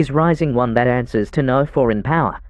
is rising one that answers to no foreign power.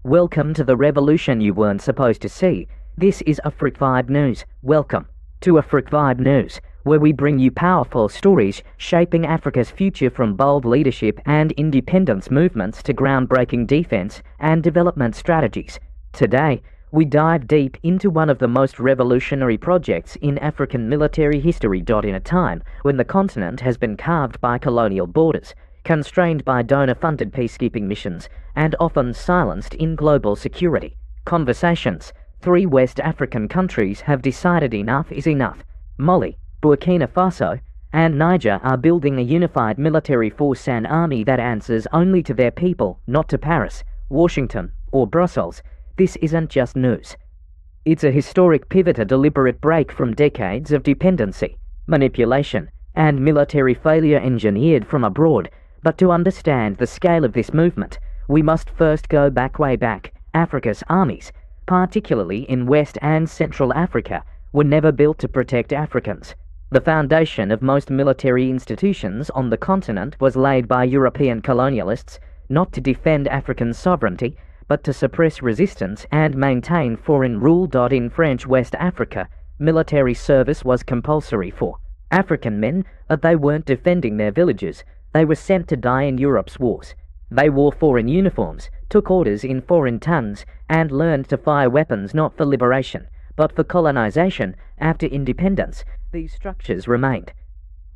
Welcome to the revolution you weren't supposed to see. This is Afrique Vibe News. Welcome to Afrique Vibe News, where we bring you powerful stories shaping Africa's future, from bold leadership and independence movements to groundbreaking defense and development strategies. Today, we dive deep into one of the most revolutionary projects in African military history. In a time when the continent has been carved by colonial borders, constrained by donor-funded peacekeeping missions, and often silenced in global security conversations, 3 West African countries have decided enough is enough. Mali, Burkina Faso, and Niger are building a unified military force and army that answers only to their people, not to Paris, Washington, or Brussels. This isn't just news. It's a historic pivot, a deliberate break from decades of dependency, manipulation, and military failure engineered from abroad. But to understand the scale of this movement, we must first go way back. Africa's armies, particularly in West and Central Africa, were never built to protect Africans. The foundation of most military institutions on the continent was laid by European colonialists, not to defend African sovereignty, but to suppress resistance and maintain foreign rule. In French West Africa, military service was compulsory for African men, but they weren't defending their villages. They were sent to die in Europe's wars. They wore foreign uniforms, took orders in foreign tongues, and learned to fire weapons not for liberation, but for colonization. After independence, these structures remained.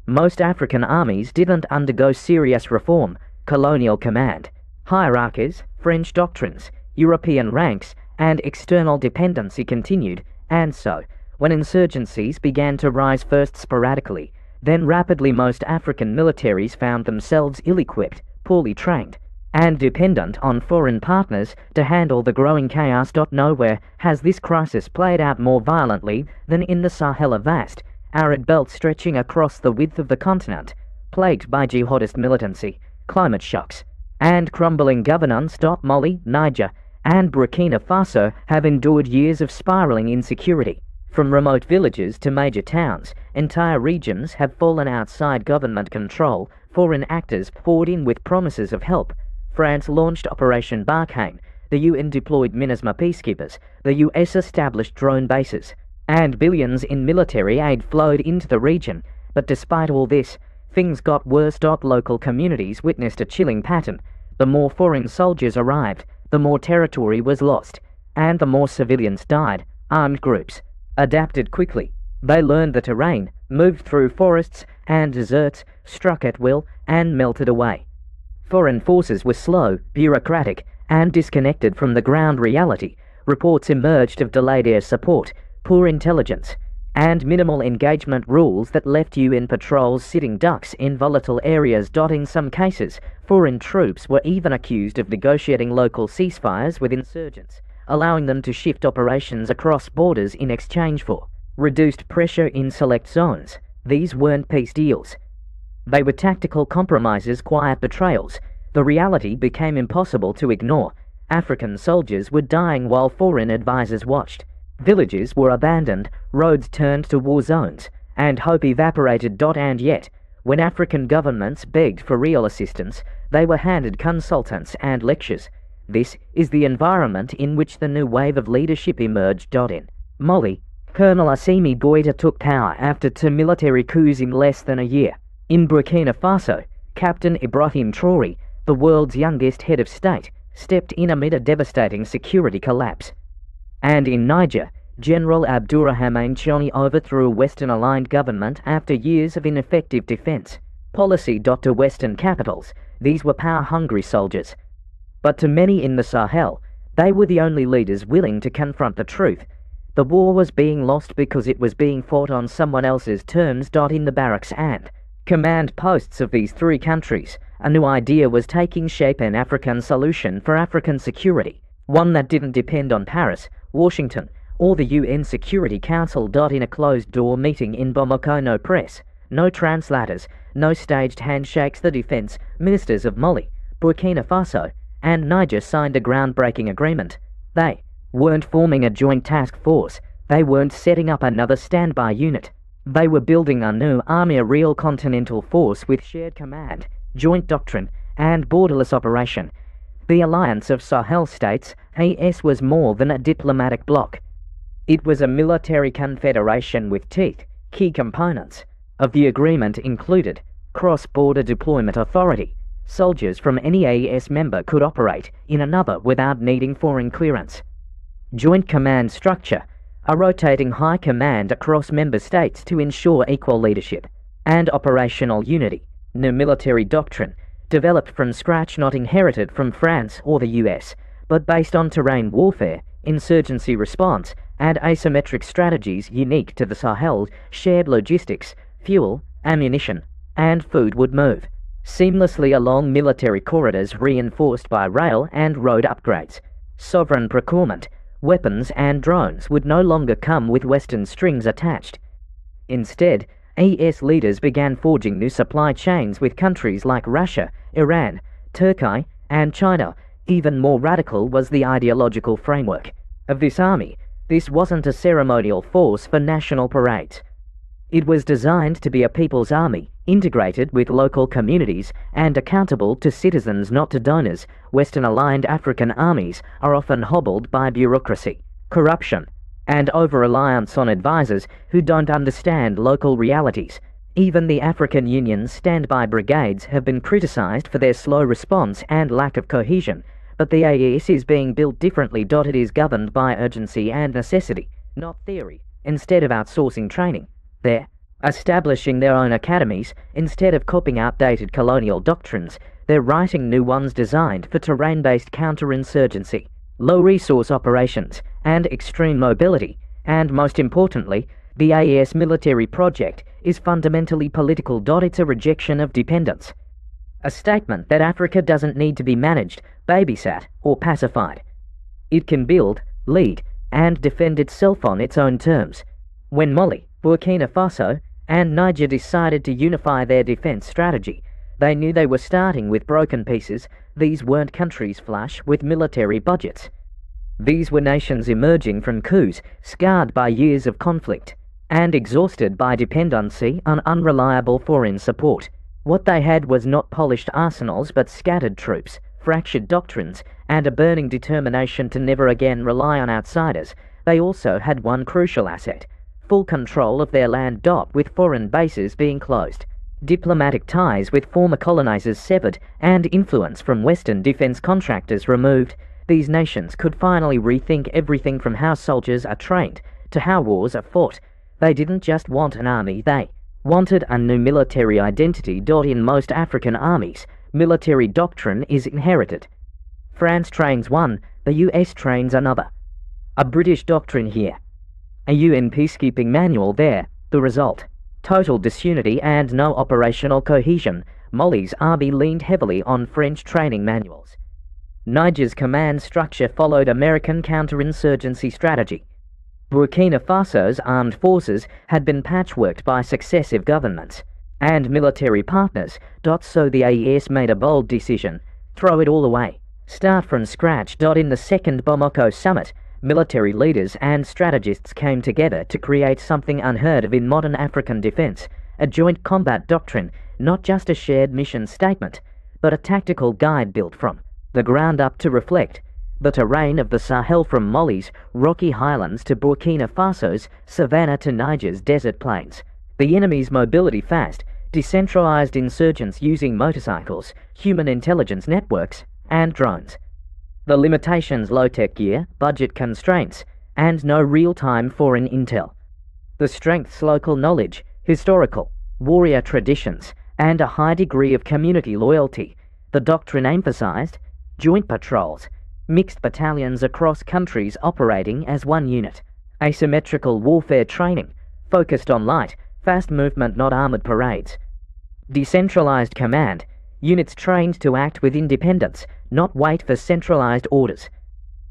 Most African armies didn't undergo serious reform. Colonial command, hierarchies, French doctrines, European ranks, and external dependency continued, and so, when insurgencies began to rise, first sporadically, then rapidly, most African militaries found themselves ill-equipped, poorly trained, and dependent on foreign partners to handle the growing chaos. Nowhere has this crisis played out more violently than in the Sahel, a vast, arid belt stretching across the width of the continent, plagued by jihadist militancy, climate shocks, and crumbling governance. Mali, Niger, and Burkina Faso have endured years of spiraling insecurity. From remote villages to major towns, entire regions have fallen outside government control. Foreign actors poured in with promises of help. France launched Operation Barkhane, the UN deployed MINUSMA peacekeepers, the US established drone bases, and billions in military aid flowed into the region. But despite all this, things got worse. Local communities witnessed a chilling pattern. The more foreign soldiers arrived, the more territory was lost, and the more civilians died. Armed groups adapted quickly. They learned the terrain, moved through forests and deserts, struck at will, and melted away. Foreign forces were slow, bureaucratic, and disconnected from the ground reality. Reports emerged of delayed air support, poor intelligence, and minimal engagement rules that left UN patrols sitting ducks in volatile areas. In some cases, foreign troops were even accused of negotiating local ceasefires with insurgents, allowing them to shift operations across borders in exchange for reduced pressure in select zones. These weren't peace deals. They were tactical compromises, quiet betrayals. The reality became impossible to ignore. African soldiers were dying while foreign advisors watched. Villages were abandoned, roads turned to war zones, and hope evaporated. And yet, when African governments begged for real assistance, they were handed consultants and lectures. This is the environment in which the new wave of leadership emerged. In Mali, Colonel Assimi Goïta took power after 2 military coups in less than a year. In Burkina Faso, Captain Ibrahim Traoré, the world's youngest head of state, stepped in amid a devastating security collapse. And in Niger, General Abdourahmane Tiani overthrew a Western-aligned government after years of ineffective defense policy. To Western capitals, these were power-hungry soldiers. But to many in the Sahel, they were the only leaders willing to confront the truth. The war was being lost because it was being fought on someone else's terms. In the barracks and command posts of these 3 countries, a new idea was taking shape: an African solution for African security, one that didn't depend on Paris, Washington, or the UN Security Council. In a closed-door meeting in Bamako, no press, no translators, no staged handshakes, the defense ministers of Mali, Burkina Faso, and Niger signed a groundbreaking agreement. They weren't forming a joint task force. They weren't setting up another standby unit. They were building a new army, a real continental force with shared command, joint doctrine, and borderless operation. The alliance of Sahel states, AES, was more than a diplomatic bloc. It was a military confederation with teeth. Key components of the agreement included cross-border deployment authority. Soldiers from any AES member could operate in another without needing foreign clearance. Joint command structure, a rotating high command across member states to ensure equal leadership. And operational unity, new military doctrine, developed from scratch, not inherited from France or the US, but based on terrain warfare, insurgency response, and asymmetric strategies unique to the Sahel. Shared logistics, fuel, ammunition, and food would move seamlessly along military corridors reinforced by rail and road upgrades. Sovereign procurement, weapons and drones would no longer come with Western strings attached. Instead, AES leaders began forging new supply chains with countries like Russia, Iran, Turkey, and China. Even more radical was the ideological framework of this army. This wasn't a ceremonial force for national parades. It was designed to be a people's army, integrated with local communities and accountable to citizens, not to donors. Western-aligned African armies are often hobbled by bureaucracy, corruption, and over-reliance on advisors who don't understand local realities. Even the African Union's standby brigades have been criticized for their slow response and lack of cohesion, but the AES is being built differently. It is governed by urgency and necessity, not theory. Instead of outsourcing training, they're establishing their own academies. Instead of copying outdated colonial doctrines, they're writing new ones designed for terrain-based counterinsurgency, low-resource operations, and extreme mobility. And most importantly, the AES military project is fundamentally political. It's a rejection of dependence, a statement that Africa doesn't need to be managed, babysat, or pacified. It can build, lead, and defend itself on its own terms. When Mali, Burkina Faso, and Niger decided to unify their defense strategy, they knew they were starting with broken pieces. These weren't countries flush with military budgets. These were nations emerging from coups, scarred by years of conflict, and exhausted by dependency on unreliable foreign support. What they had was not polished arsenals but scattered troops, fractured doctrines, and a burning determination to never again rely on outsiders. They also had one crucial asset: full control of their land. With foreign bases being closed, diplomatic ties with former colonizers severed, and influence from Western defense contractors removed, these nations could finally rethink everything from how soldiers are trained to how wars are fought. They didn't just want an army, they wanted a new military identity. In most African armies, military doctrine is inherited. France trains one, the US trains another. A British doctrine here, a UN peacekeeping manual there. The result: total disunity and no operational cohesion. Mali's army leaned heavily on French training manuals. Niger's command structure followed American counterinsurgency strategy. Burkina Faso's armed forces had been patchworked by successive governments and military partners. So the AES made a bold decision: throw it all away, start from scratch. In the second Bamako summit, military leaders and strategists came together to create something unheard of in modern African defense: a joint combat doctrine, not just a shared mission statement, but a tactical guide built from the ground up to reflect the terrain of the Sahel, from Mali's rocky highlands to Burkina Faso's savanna to Niger's desert plains. The enemy's mobility fast, decentralized insurgents using motorcycles, human intelligence networks, and drones. The limitations: low-tech gear, budget constraints, and no real-time foreign intel. The strengths: local knowledge, historical, warrior traditions, and a high degree of community loyalty. The doctrine emphasized joint patrols, mixed battalions across countries operating as one unit, asymmetrical warfare training, focused on light, fast movement, not armored parades. Decentralized command, units trained to act with independence, not wait for centralized orders.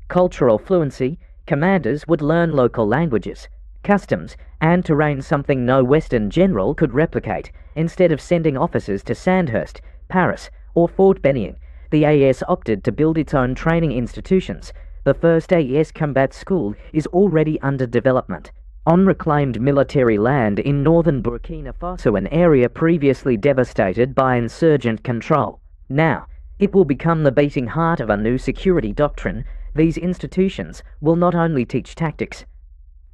Cultural fluency, commanders would learn local languages, customs, and terrain, something no Western general could replicate. Instead of sending officers to Sandhurst, Paris, or Fort Benning, the AES opted to build its own training institutions. The first AES combat school is already under development on reclaimed military land in northern Burkina Faso, an area previously devastated by insurgent control. Now, It will become the beating heart of a new security doctrine. These institutions will not only teach tactics,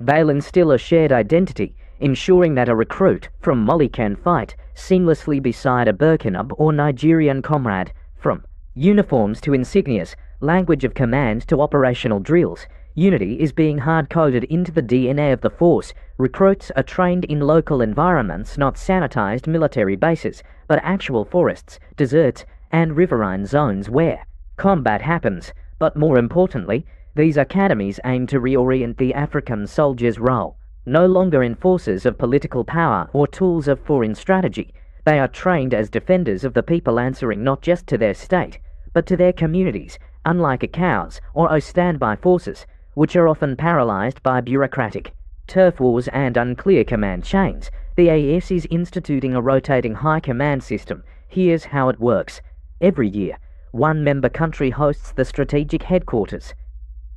they'll instill a shared identity, ensuring that a recruit from Mali can fight seamlessly beside a Burkina or Nigerian comrade. From uniforms to insignias, language of command to operational drills, unity is being hard-coded into the DNA of the force. Recruits are trained in local environments, not sanitized military bases, but actual forests, deserts, and riverine zones where combat happens. But more importantly, these academies aim to reorient the African soldier's role. No longer enforcers of political power or tools of foreign strategy, they are trained as defenders of the people, answering not just to their state, but to their communities, unlike ACOWs or standby forces, which are often paralyzed by bureaucratic turf wars and unclear command chains. The AES is instituting a rotating high command system. Here's how it works. Every year, one member country hosts the strategic headquarters.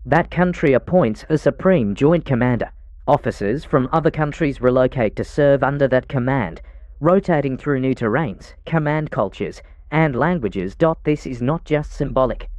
That country appoints a supreme joint commander. Officers from other countries relocate to serve under that command, rotating through new terrains, command cultures, and languages. This is not just symbolic.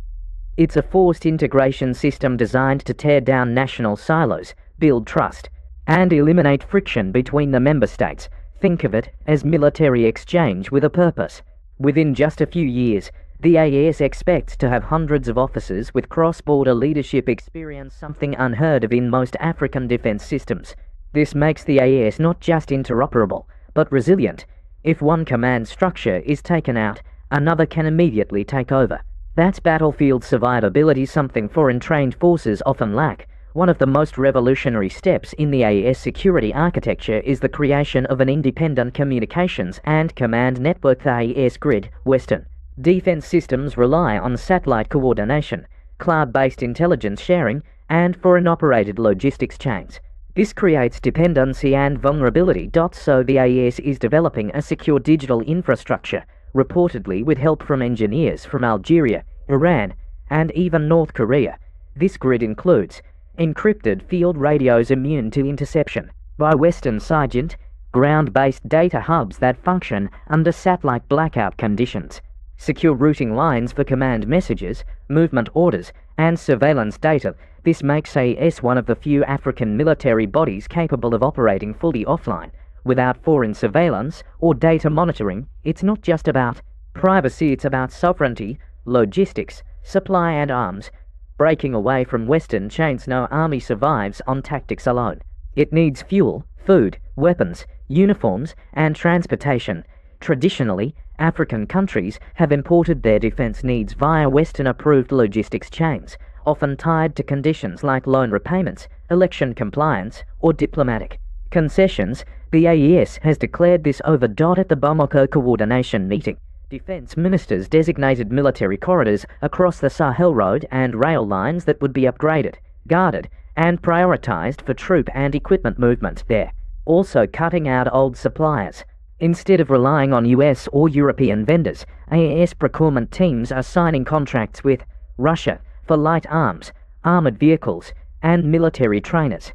It's a forced integration system designed to tear down national silos, build trust, and eliminate friction between the member states. Think of it as military exchange with a purpose. Within just a few years, the AES expects to have hundreds of officers with cross-border leadership experience, something unheard of in most African defense systems. This makes the AES not just interoperable, but resilient. If one command structure is taken out, another can immediately take over. That's battlefield survivability, something foreign trained forces often lack. One of the most revolutionary steps in the AES security architecture is the creation of an independent communications and command network. The AES grid, Western defense systems rely on satellite coordination, cloud-based intelligence sharing, and foreign-operated logistics chains. This creates dependency and vulnerability. So the AES is developing a secure digital infrastructure, reportedly with help from engineers from Algeria, Iran, and even North Korea. This grid includes encrypted field radios immune to interception by Western SIGINT, ground-based data hubs that function under satellite blackout conditions, secure routing lines for command messages, movement orders, and surveillance data. This makes AES one of the few African military bodies capable of operating fully offline, without foreign surveillance or data monitoring. It's not just about privacy, it's about sovereignty, logistics, supply and arms. Breaking away from Western chains, no army survives on tactics alone. It needs fuel, food, weapons, uniforms, and transportation. Traditionally, African countries have imported their defense needs via Western-approved logistics chains, often tied to conditions like loan repayments, election compliance, or diplomatic concessions. The AES has declared this over. At the Bamako coordination meeting, defense ministers designated military corridors across the Sahel road and rail lines that would be upgraded, guarded, and prioritized for troop and equipment movement there, also cutting out old suppliers. Instead of relying on US or European vendors, AES procurement teams are signing contracts with Russia for light arms, armored vehicles, and military trainers,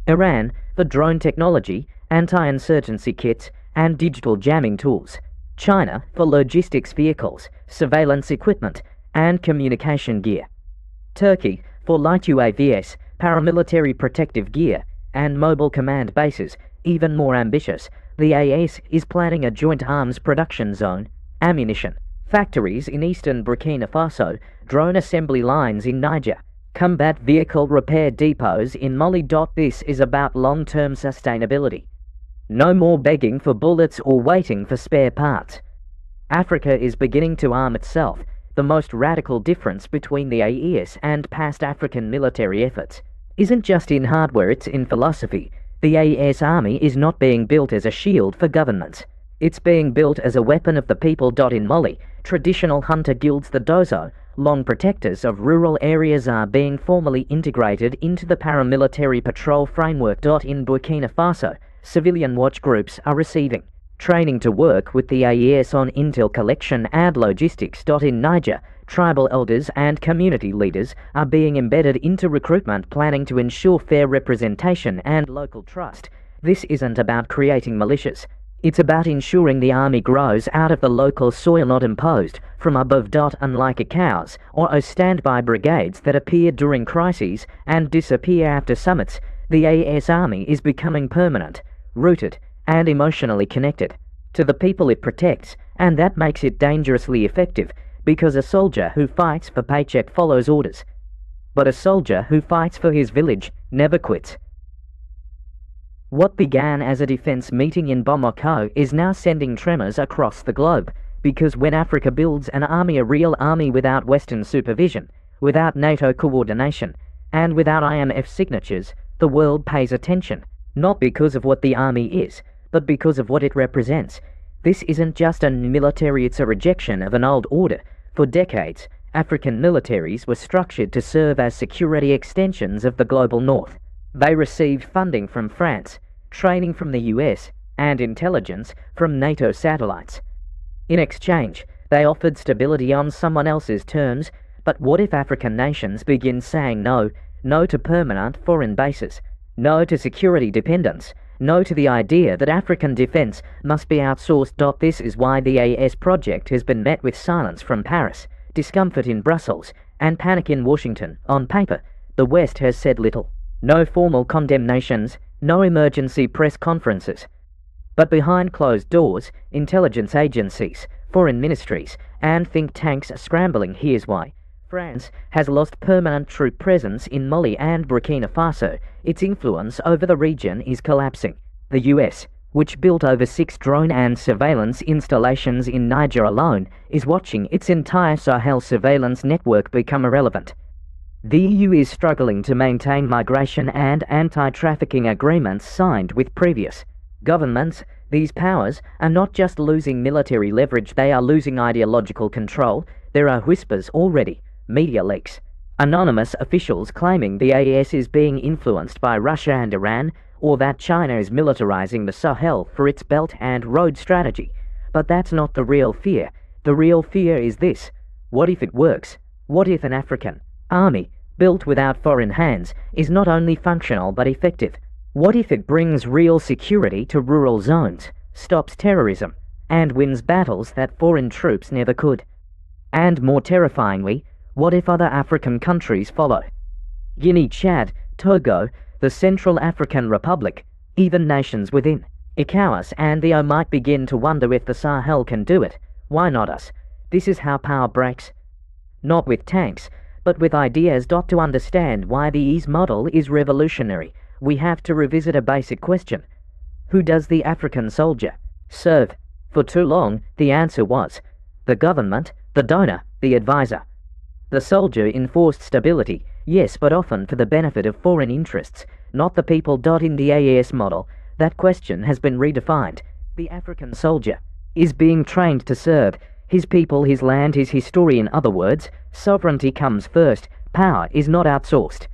Iran for drone technology, anti-insurgency kits, and digital jamming tools, China for logistics vehicles, surveillance equipment, and communication gear, Turkey for light UAVs, paramilitary protective gear, and mobile command bases. Even more ambitious, the AES is planning a joint arms production zone, ammunition factories in eastern Burkina Faso, drone assembly lines in Niger, combat vehicle repair depots in Mali. This is about long-term sustainability. No more begging for bullets or waiting for spare parts. Africa is beginning to arm itself, the most radical difference between the AES and past African military efforts isn't just in hardware, it's in philosophy. The AES army is not being built as a shield for governments. It's being built as a weapon of the people. In Mali, traditional hunter guilds, the Dozo, long protectors of rural areas, are being formally integrated into the paramilitary patrol framework. In Burkina Faso, civilian watch groups are receiving training to work with the AES on intel collection and logistics. In Niger, tribal elders and community leaders are being embedded into recruitment planning to ensure fair representation and local trust. This isn't about creating militias. It's about ensuring the army grows out of the local soil, not imposed from above. Unlike ECOWAS or standby brigades that appear during crises and disappear after summits, the AES army is becoming permanent, rooted, and emotionally connected to the people it protects, and that makes it dangerously effective, because a soldier who fights for paycheck follows orders, but a soldier who fights for his village never quits. What began as a defense meeting in Bamako is now sending tremors across the globe, because when Africa builds an army, a real army without Western supervision, without NATO coordination, and without IMF signatures, the world pays attention, not because of what the army is, but because of what it represents. This isn't just a military, it's a rejection of an old order. For decades, African militaries were structured to serve as security extensions of the global north. They received funding from France, training from the US, and intelligence from NATO satellites. In exchange, they offered stability on someone else's terms. But what if African nations begin saying no? No to permanent foreign bases, no to security dependence, no to the idea that African defense must be outsourced. This is why the AES project has been met with silence from Paris, discomfort in Brussels, and panic in Washington. On paper, the West has said little. No formal condemnations, no emergency press conferences. But behind closed doors, intelligence agencies, foreign ministries, and think tanks are scrambling. Here's why. France has lost permanent troop presence in Mali and Burkina Faso. Its influence over the region is collapsing. The US, which built over 6 drone and surveillance installations in Niger alone, is watching its entire Sahel surveillance network become irrelevant. The EU is struggling to maintain migration and anti-trafficking agreements signed with previous governments. These powers are not just losing military leverage, they are losing ideological control. There are whispers already, media leaks, anonymous officials claiming the AES is being influenced by Russia and Iran, or that China is militarizing the Sahel for its Belt and Road strategy. But that's not the real fear. The real fear is this: what if it works? What if an African army, built without foreign hands, is not only functional but effective? What if it brings real security to rural zones, stops terrorism, and wins battles that foreign troops never could? And more terrifyingly, what if other African countries follow? Guinea, Chad, Togo, the Central African Republic, even nations within ECOWAS and the EU might begin to wonder if the Sahel can do it. Why not us? This is how power breaks. Not with tanks, but with ideas. To understand why the EAS model is revolutionary, we have to revisit a basic question. Who does the African soldier serve? For too long, the answer was the government, the donor, the advisor. The soldier enforced stability, yes, but often for the benefit of foreign interests, not the people. In the AES model, that question has been redefined. The African soldier is being trained to serve his people, his land, his history. In other words, sovereignty comes first. Power is not outsourced.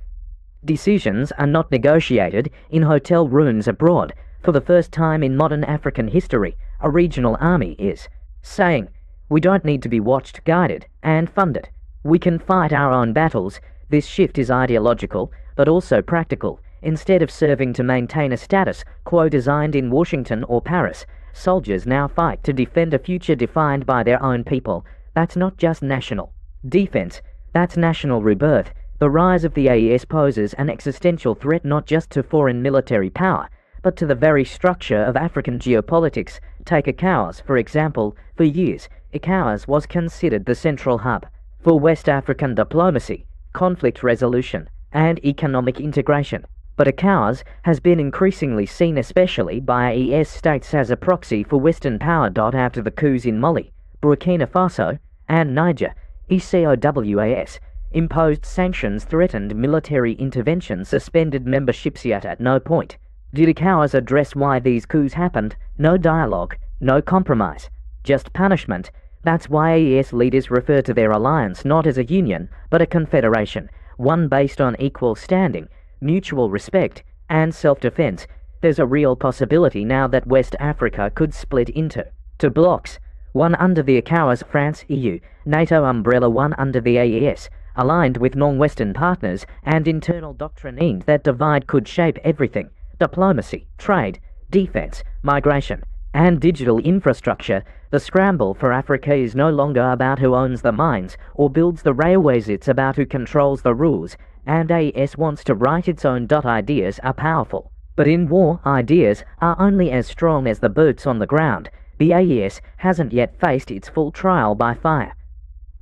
Decisions are not negotiated in hotel rooms abroad. For the first time in modern African history, a regional army is saying, we don't need to be watched, guided, and funded. We can fight our own battles. This shift is ideological, but also practical. Instead of serving to maintain a status quo designed in Washington or Paris, soldiers now fight to defend a future defined by their own people. That's not just national defense, that's national rebirth. The rise of the AES poses an existential threat not just to foreign military power, but to the very structure of African geopolitics. Take ECOWAS, for example. For years, ECOWAS was considered the central hub for West African diplomacy, conflict resolution, and economic integration. But ECOWAS has been increasingly seen, especially by AES states, as a proxy for Western power. After the coups in Mali, Burkina Faso, and Niger, ECOWAS imposed sanctions, threatened military intervention, suspended memberships. Yet at no point did ECOWAS address why these coups happened. No dialogue, no compromise, just punishment. That's why AES leaders refer to their alliance not as a union, but a confederation, one based on equal standing, mutual respect, and self-defense. There's a real possibility now that West Africa could split into two blocks, one under the ECOWAS, France, EU, NATO umbrella, one under the AES, aligned with non-Western partners, and internal doctrine. That divide could shape everything: diplomacy, trade, defense, migration, and digital infrastructure, the scramble for Africa is no longer about who owns the mines or builds the railways, it's about who controls the rules, and AES wants to write its own. Ideas are powerful, but in war, ideas are only as strong as the boots on the ground. The AES hasn't yet faced its full trial by fire.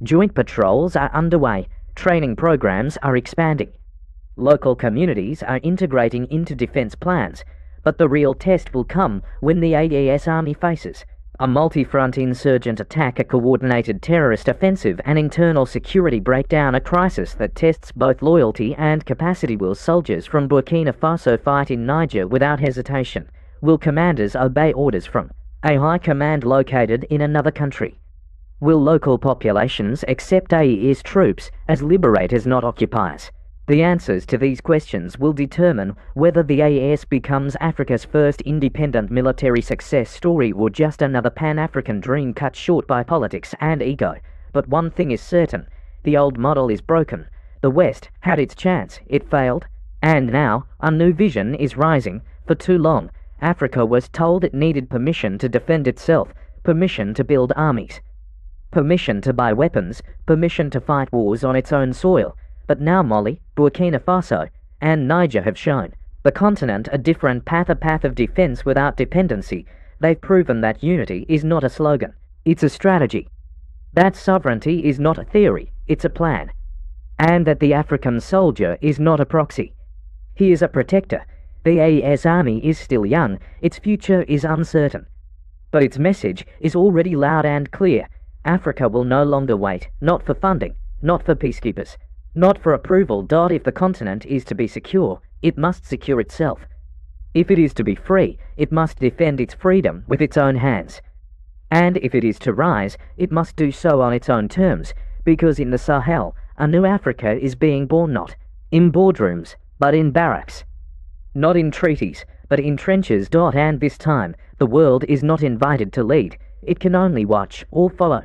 Joint patrols are underway, training programs are expanding. Local communities are integrating into defense plans, but the real test will come when the AES army faces a multi-front insurgent attack, a coordinated terrorist offensive, an internal security breakdown, a crisis that tests both loyalty and capacity. Will soldiers from Burkina Faso fight in Niger without hesitation? Will commanders obey orders from a high command located in another country? Will local populations accept AES troops as liberators, not occupiers? The answers to these questions will determine whether the AES becomes Africa's first independent military success story or just another Pan-African dream cut short by politics and ego. But one thing is certain, the old model is broken. The West had its chance, it failed, and now a new vision is rising. For too long, Africa was told it needed permission to defend itself, permission to build armies, permission to buy weapons, permission to fight wars on its own soil. But now Mali, Burkina Faso, and Niger have shown the continent a different path, a path of defense without dependency. They've proven that unity is not a slogan, it's a strategy. That sovereignty is not a theory, it's a plan. And that the African soldier is not a proxy. He is a protector. The AES army is still young, its future is uncertain. But its message is already loud and clear. Africa will no longer wait, not for funding, not for peacekeepers, not for approval. If the continent is to be secure, it must secure itself. If it is to be free, it must defend its freedom with its own hands. And if it is to rise, it must do so on its own terms, because in the Sahel, a new Africa is being born, not in boardrooms, but in barracks. Not in treaties, but in trenches. And this time, the world is not invited to lead, it can only watch or follow.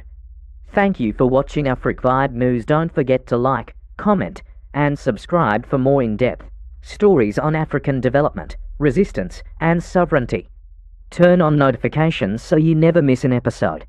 Thank you for watching Afric Vibe News. Don't forget to like, comment, and subscribe for more in-depth stories on African development, resistance, and sovereignty. Turn on notifications so you never miss an episode.